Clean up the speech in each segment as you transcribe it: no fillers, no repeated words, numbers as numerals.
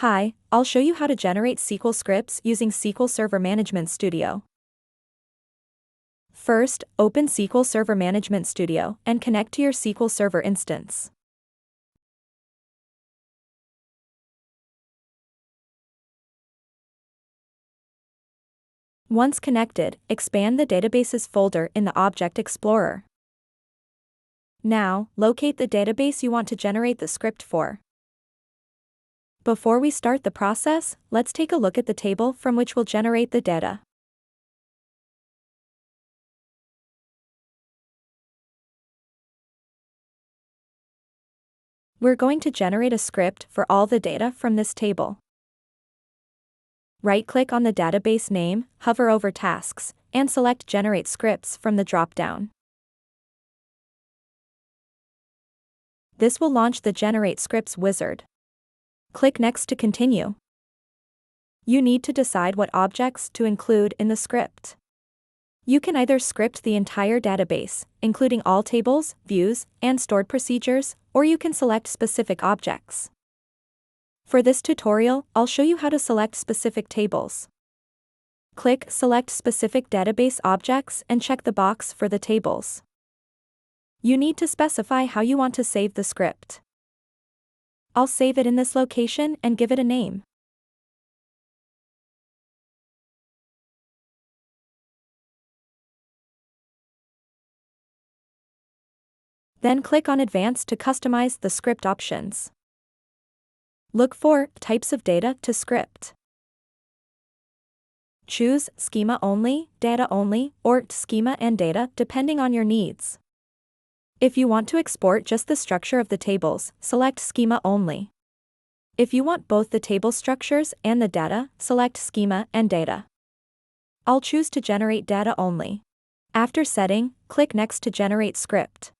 Hi, I'll show you how to generate SQL scripts using SQL Server Management Studio. First, open SQL Server Management Studio and connect to your SQL Server instance. Once connected, expand the Databases folder in the Object Explorer. Now, locate the database you want to generate the script for. Before we start the process, let's take a look at the table from which we'll generate the data. We're going to generate a script for all the data from this table. Right-click on the database name, hover over Tasks, and select Generate Scripts from the drop-down. This will launch the Generate Scripts wizard. Click Next to continue. You need to decide what objects to include in the script. You can either script the entire database, including all tables, views, and stored procedures, or you can select specific objects. For this tutorial, I'll show you how to select specific tables. Click Select Specific Database Objects and check the box for the tables. You need to specify how you want to save the script. I'll save it in this location and give it a name. Then click on Advanced to customize the script options. Look for Types of Data to Script. Choose Schema Only, Data Only, or Schema and Data depending on your needs. If you want to export just the structure of the tables, select Schema Only. If you want both the table structures and the data, select Schema and Data. I'll choose to generate data only. After setting, click Next to generate script.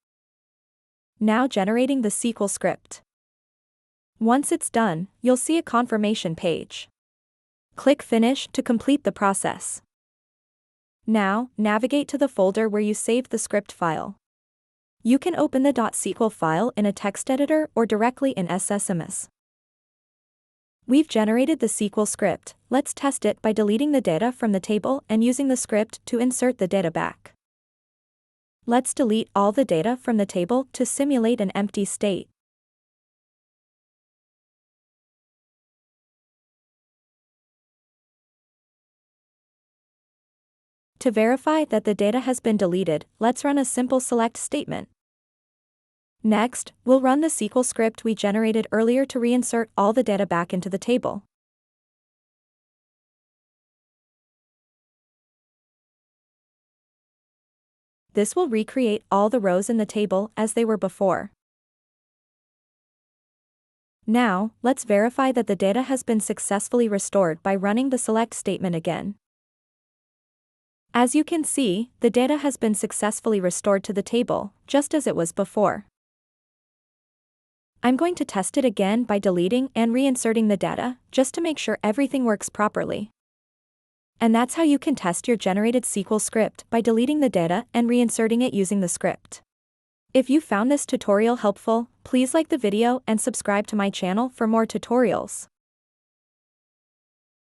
Now generating the SQL script. Once it's done, you'll see a confirmation page. Click Finish to complete the process. Now, navigate to the folder where you saved the script file. You can open the .sql file in a text editor or directly in SSMS. We've generated the SQL script. Let's test it by deleting the data from the table and using the script to insert the data back. Let's delete all the data from the table to simulate an empty state. To verify that the data has been deleted, let's run a simple select statement. Next, we'll run the SQL script we generated earlier to reinsert all the data back into the table. This will recreate all the rows in the table as they were before. Now, let's verify that the data has been successfully restored by running the select statement again. As you can see, the data has been successfully restored to the table, just as it was before. I'm going to test it again by deleting and reinserting the data, just to make sure everything works properly. And that's how you can test your generated SQL script, by deleting the data and reinserting it using the script. If you found this tutorial helpful, please like the video and subscribe to my channel for more tutorials.